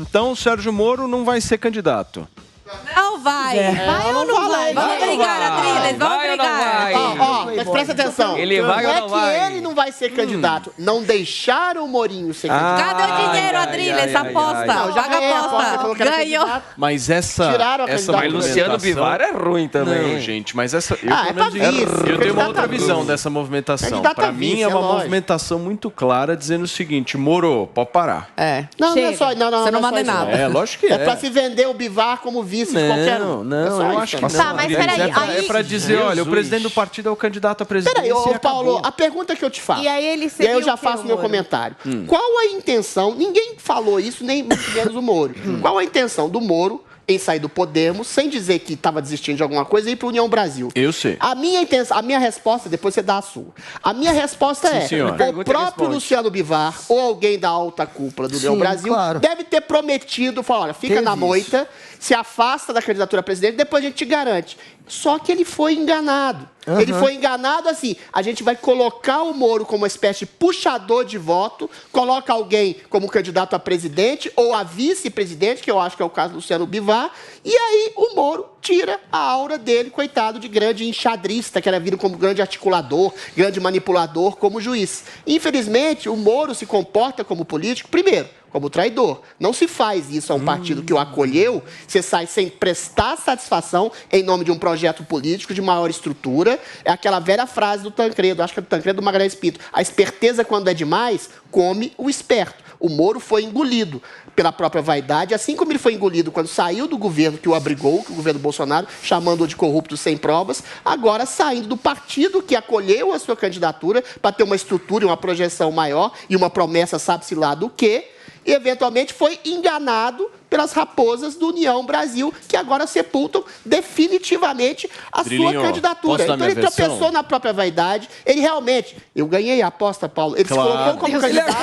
Então o Sérgio Moro não vai ser candidato. Não vai. Vai ou não vai? Vamos brigar, Adriles, vamos brigar. Mas presta atenção. Ele vai ou não vai? Não é que ele não vai ser candidato. Não deixaram o Mourinho ser candidato. Cadê o dinheiro, Adriles? Aposta. Paga a aposta. Ganhou. Mas essa... Tiraram a candidatura. Mas Luciano Bivar é ruim também. Não, gente, mas essa... vice, eu tenho uma outra visão dessa movimentação. Para mim é uma movimentação muito clara dizendo o seguinte: Moro, pode parar. Não é só... Você não manda nada. É, lógico que é. É pra se vender o Bivar como vice de qualquer um. Não, eu acho que não. Tá, mas peraí. É pra dizer, olha, o presidente do partido é o candidato a presidente. Peraí, ô Paulo, a pergunta que eu te faço. E aí ele E aí eu já faço meu comentário. Qual a intenção, ninguém falou isso, nem muito menos o Moro. Qual a intenção do Moro em sair do Podemos, sem dizer que estava desistindo de alguma coisa, e ir para a União Brasil? Eu sei. A minha resposta, depois você dá a sua. A minha resposta senhor. O próprio Luciano Bivar, ou alguém da alta cúpula do União Brasil, deve ter prometido, falar, olha, fica na moita, se afasta da candidatura a presidente, depois a gente te garante. Só que ele foi enganado. Ele foi enganado assim, a gente vai colocar o Moro como uma espécie de puxador de voto, coloca alguém como candidato a presidente ou a vice-presidente, que eu acho que é o caso do Luciano Bivar, e aí o Moro tira a aura dele, coitado, de grande enxadrista, que era vindo como grande articulador, grande manipulador, como juiz. Infelizmente, o Moro se comporta como político, primeiro, como traidor. Não se faz isso a um partido que o acolheu, você sai sem prestar satisfação em nome de um projeto político de maior estrutura. É aquela velha frase do Tancredo, acho que é do Tancredo do Magalhães Pinto: a esperteza, quando é demais, come o esperto. O Moro foi engolido pela própria vaidade, assim como ele foi engolido quando saiu do governo que o abrigou, que o governo Bolsonaro, chamando-o de corrupto sem provas, agora saindo do partido que acolheu a sua candidatura para ter uma estrutura e uma projeção maior e uma promessa, sabe-se lá do quê, e eventualmente foi enganado pelas raposas do União Brasil, que agora sepultam definitivamente a sua candidatura. Então ele tropeçou na própria vaidade, ele realmente... Eu ganhei a aposta, Paulo. Ele se colocou como candidato.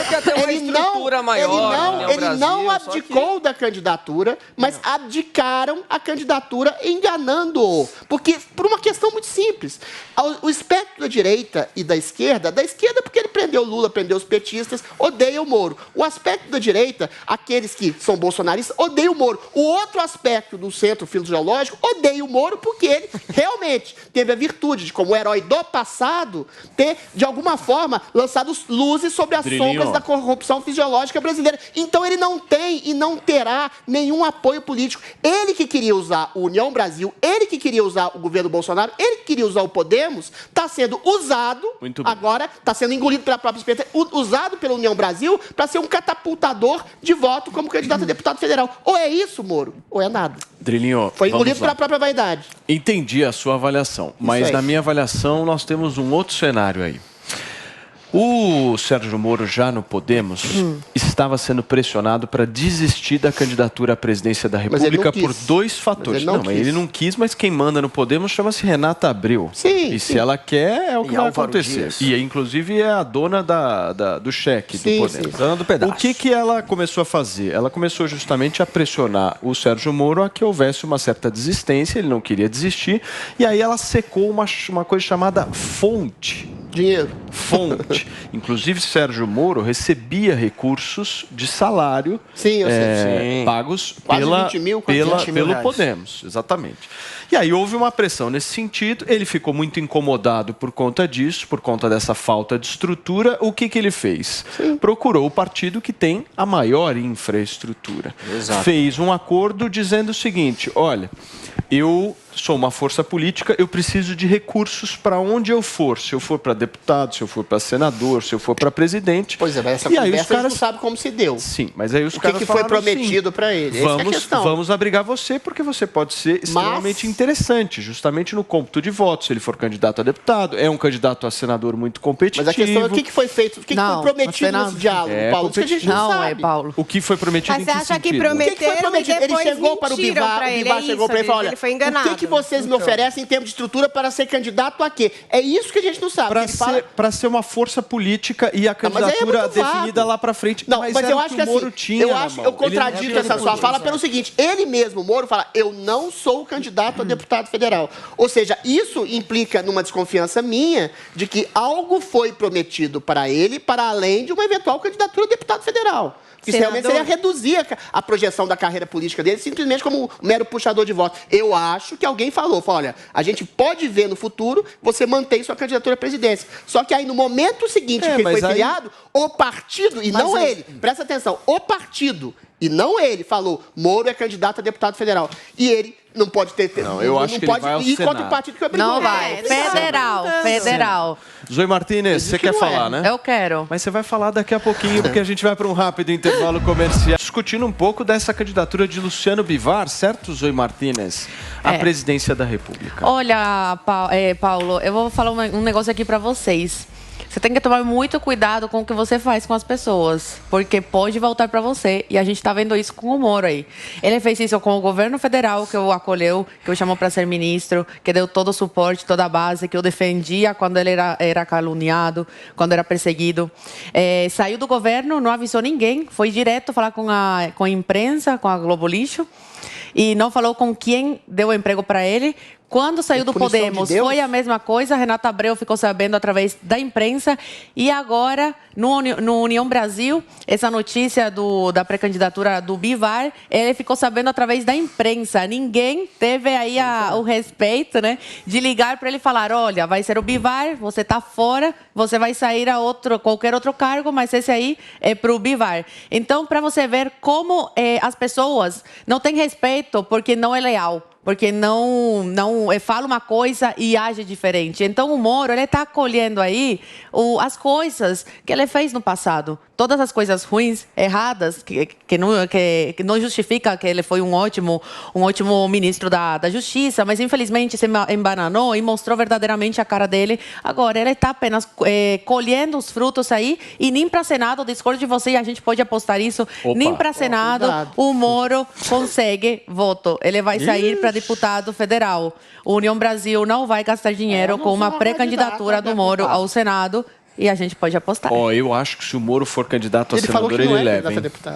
Ele não abdicou da candidatura, mas abdicaram a candidatura enganando-o. Porque, por uma questão muito simples, o espectro da direita e da esquerda porque ele prendeu Lula, prendeu os petistas, odeia o Moro. O aspecto da direita, aqueles que são bolsonaristas, odeia o Moro. O outro aspecto do centro fisiológico odeia o Moro porque ele realmente teve a virtude de, como herói do passado, ter, de alguma forma, lançado luzes sobre as sombras da corrupção fisiológica brasileira. Então ele não tem e não terá nenhum apoio político. Ele que queria usar o União Brasil, ele que queria usar o governo Bolsonaro, ele que queria usar o Podemos, está sendo usado, agora está sendo engolido pela própria esquerda, usado pela União Brasil para ser um catapultador de voto como candidato a deputado federal. Ou é isso, Moro, ou é nada. Drilinho, foi engolido pela própria vaidade. Entendi a sua avaliação, mas na minha avaliação nós temos um outro cenário aí. O Sérgio Moro, já no Podemos, estava sendo pressionado para desistir da candidatura à presidência da República por dois fatores. Ele não quis, mas quem manda no Podemos chama-se Renata Abreu. E se ela quer, é o que vai acontecer. E, inclusive, é a dona do cheque do Podemos. Dona do pedaço. O que ela começou a fazer? Ela começou justamente a pressionar o Sérgio Moro a que houvesse uma certa desistência, ele não queria desistir, e aí ela secou uma coisa chamada fonte. Dinheiro. Fonte. Inclusive, Sérgio Moro recebia recursos de salário pagos pelo Podemos. Exatamente. E aí houve uma pressão nesse sentido, ele ficou muito incomodado por conta disso, por conta dessa falta de estrutura. O que ele fez? Procurou o partido que tem a maior infraestrutura. Fez um acordo dizendo o seguinte: olha, eu sou uma força política, eu preciso de recursos para onde eu for. Se eu for para deputado, se eu for para senador, se eu for para presidente. Pois é, mas essa conversa a gente não sabe como se deu. Sim, mas aí os o caras que foi prometido para ele? Vamos abrigar você, porque você pode ser extremamente interessante, justamente no cômputo de votos. Se ele for candidato a deputado, é um candidato a senador muito competitivo. Mas a questão é o que foi feito, o que foi prometido nesse diálogo, Paulo? Isso que a gente não sabe. Paulo. O que foi prometido em que sentido? Mas você acha que prometeram e depois ele chegou para o Bivar chegou para ele e falou: olha, o que vocês me oferecem em termos de estrutura para ser candidato a quê? É isso que a gente não sabe. Para ser uma força política e a candidatura definida lá para frente. Não, mas eu acho que assim, eu contradigo essa sua fala pelo seguinte: ele mesmo, o Moro, fala: eu não sou candidato a deputado federal. Ou seja, isso implica numa desconfiança minha de que algo foi prometido para ele para além de uma eventual candidatura a deputado federal. Isso realmente seria reduzir a projeção da carreira política dele simplesmente como um mero puxador de voto. Eu acho que alguém falou, olha, a gente pode ver no futuro você mantém sua candidatura à presidência. Só que aí no momento seguinte que ele foi filiado, o partido, e não ele, presta atenção, o partido, e não ele, falou, Moro é candidato a deputado federal. E ele não pode ter... Não, eu acho que ele vai ao ir contra o partido que obrigou. Não vai. Federal. Zoe Martínez, você quer falar, né? Eu quero. Mas você vai falar daqui a pouquinho, porque a gente vai para um rápido intervalo comercial. Discutindo um pouco dessa candidatura de Luciano Bivar, certo, Zoe Martínez? À presidência da República. Olha, Paulo, eu vou falar um negócio aqui para vocês. Você tem que tomar muito cuidado com o que você faz com as pessoas, porque pode voltar para você. E a gente está vendo isso com o Moro aí. Ele fez isso com o governo federal, que o acolheu, que o chamou para ser ministro, que deu todo o suporte, toda a base, que o defendia quando ele era caluniado, quando era perseguido. Saiu do governo, não avisou ninguém, foi direto falar com a imprensa, com a Globo Lixo, e não falou com quem deu o emprego para ele. Quando saiu do Podemos, foi a mesma coisa. Renata Abreu ficou sabendo através da imprensa. E agora, no União Brasil, essa notícia da pré-candidatura do Bivar, ele ficou sabendo através da imprensa. Ninguém teve aí o respeito, né, de ligar para ele e falar, olha, vai ser o Bivar, você está fora, você vai sair a qualquer outro cargo, mas esse aí é para o Bivar. Então, para você ver como as pessoas não têm respeito porque não é leal. Porque não fala uma coisa e age diferente. Então, o Moro, ele está colhendo aí as coisas que ele fez no passado. Todas as coisas ruins, erradas, que não justifica que ele foi um ótimo ministro da Justiça, mas, infelizmente, se embananou e mostrou verdadeiramente a cara dele. Agora, ele está apenas colhendo os frutos aí e nem para Senado, discordo de você, a gente pode apostar isso, nem para Senado o Moro consegue voto. Ele vai sair para deputado federal. O União Brasil não vai gastar dinheiro com uma pré-candidatura do Moro ao Senado e a gente pode apostar. Eu acho que se o Moro for candidato a senador, ele leva.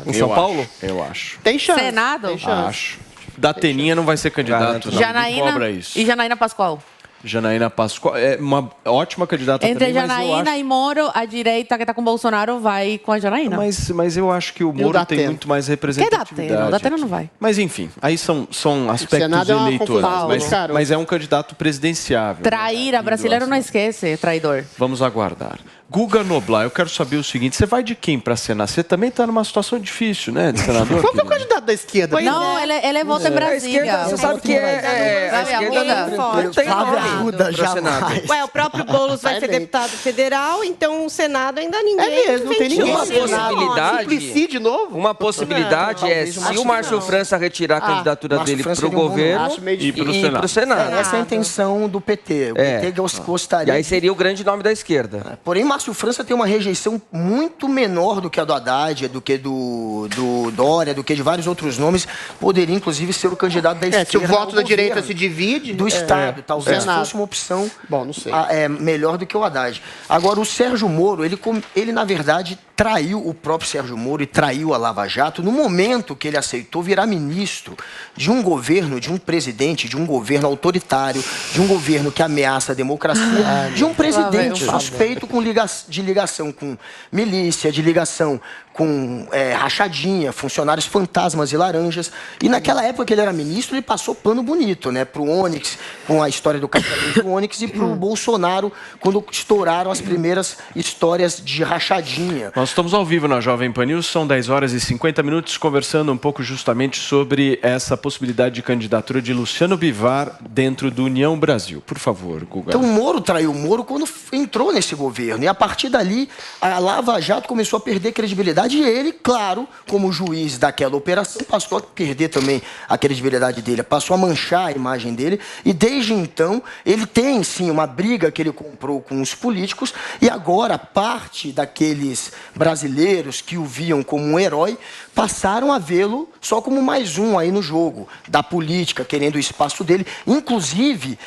Em São Paulo? Eu acho. Tem chance. Senado? Tem chance. Acho. Da Teninha não vai ser candidato, não. Janaína Cobra isso. e Janaína Pascoal. Janaína Pascoal é uma ótima candidata Entre também, Janaína e Moro, a direita que está com o Bolsonaro vai com a Janaína. Mas eu acho que o Moro tem muito mais representatividade. O Datena não vai. Mas enfim, aí são aspectos eleitorais. Mas é um candidato presidenciável. Trair, a brasileiro não esquece, traidor. Vamos aguardar. Guga Noblar, eu quero saber o seguinte, você vai de quem para Senado? Você também está numa situação difícil, né, de senador? Qual foi o candidato da esquerda? Não, ele vota em Brasília. Você sabe que a esquerda não tem Arruda, jamais. O próprio Boulos vai ser deputado federal, então o Senado ainda ninguém... É mesmo, não tem ninguém. Uma possibilidade... Suplicy de novo? Uma possibilidade se o Márcio França retirar a candidatura dele para o governo e para o Senado. Essa é a intenção do PT. O PT gostaria... E aí seria o grande nome da esquerda. Porém, Márcio França tem uma rejeição muito menor do que a do Haddad, do que do Dória, do que de vários outros nomes. Poderia, inclusive, ser o candidato da esquerda. Se o voto da direita se divide... Do Estado, talvez fosse uma opção não sei. melhor do que o Haddad. Agora, o Sérgio Moro, ele na verdade, traiu o próprio Sérgio Moro e traiu a Lava Jato no momento que ele aceitou virar ministro de um governo, de um presidente, de um governo autoritário, de um governo que ameaça a democracia, de um presidente suspeito de ligação com milícia, de ligação com rachadinha, funcionários fantasmas e laranjas. E naquela época que ele era ministro, ele passou pano bonito, né, para o Onyx, com a história do capitalismo do Onyx, e para o Bolsonaro, quando estouraram as primeiras histórias de rachadinha. Nós estamos ao vivo na Jovem Pan News, são 10 horas e 50 minutos, conversando um pouco justamente sobre essa possibilidade de candidatura de Luciano Bivar dentro do União Brasil. Por favor, Guga. Então, o Moro traiu o Moro quando entrou nesse governo. E, a partir dali, a Lava Jato começou a perder credibilidade. E ele, claro, como juiz daquela operação, passou a perder também a credibilidade dele, passou a manchar a imagem dele. E, desde então, ele tem, sim, uma briga que ele comprou com os políticos. E agora, parte daqueles brasileiros que o viam como um herói passaram a vê-lo só como mais um aí no jogo da política, querendo o espaço dele. Inclusive,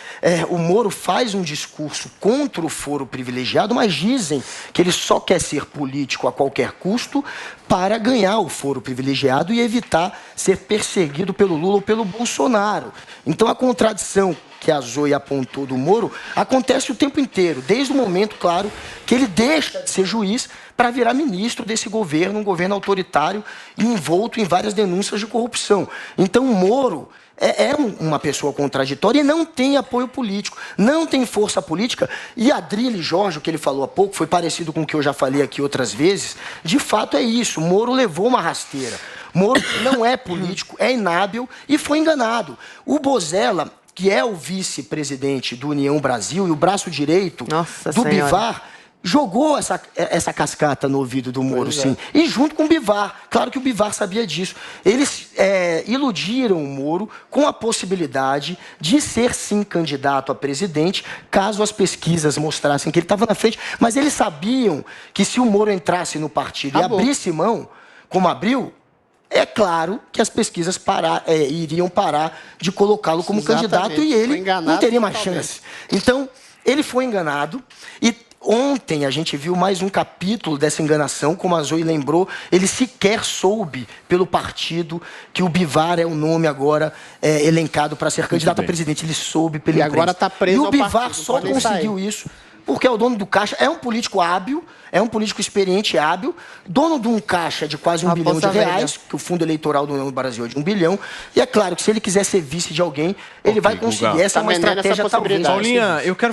o Moro faz um discurso contra o foro privilegiado, mas dizem que ele só quer ser político a qualquer custo para ganhar o foro privilegiado e evitar ser perseguido pelo Lula ou pelo Bolsonaro. Então, a contradição que a Zoe apontou do Moro acontece o tempo inteiro, desde o momento, claro, que ele deixa de ser juiz para virar ministro desse governo, um governo autoritário e envolto em várias denúncias de corrupção. Então, o Moro é uma pessoa contraditória e não tem apoio político, não tem força política. E Adrilho Jorge, o que ele falou há pouco, foi parecido com o que eu já falei aqui outras vezes. De fato é isso, Moro levou uma rasteira. Moro não é político, é inábil e foi enganado. O Bozella, que é o vice-presidente do União Brasil e o braço direito do Bivar, jogou essa cascata no ouvido do Moro, sim. E junto com o Bivar. Claro que o Bivar sabia disso. Eles iludiram o Moro com a possibilidade de ser, sim, candidato a presidente, caso as pesquisas mostrassem que ele estava na frente. Mas eles sabiam que se o Moro entrasse no partido e abrisse mão, como abriu, é claro que as pesquisas iriam parar de colocá-lo como candidato e ele não teria mais chance. Então, ele foi enganado e ontem a gente viu mais um capítulo dessa enganação, como a Zoe lembrou, ele sequer soube pelo partido que o Bivar é o nome agora elencado para ser candidato a presidente. Ele soube pelo imprensa. E agora está preso E o Bivar só conseguiu isso porque é o dono do caixa, é um político hábil, é um político experiente e hábil, dono de um caixa de quase R$1 bilhão, que o fundo eleitoral do União do Brasil é de R$1 bilhão, e é claro que se ele quiser ser vice de alguém, ele vai conseguir. Guga. Essa é uma estratégia talvez. Paulinha, eu quero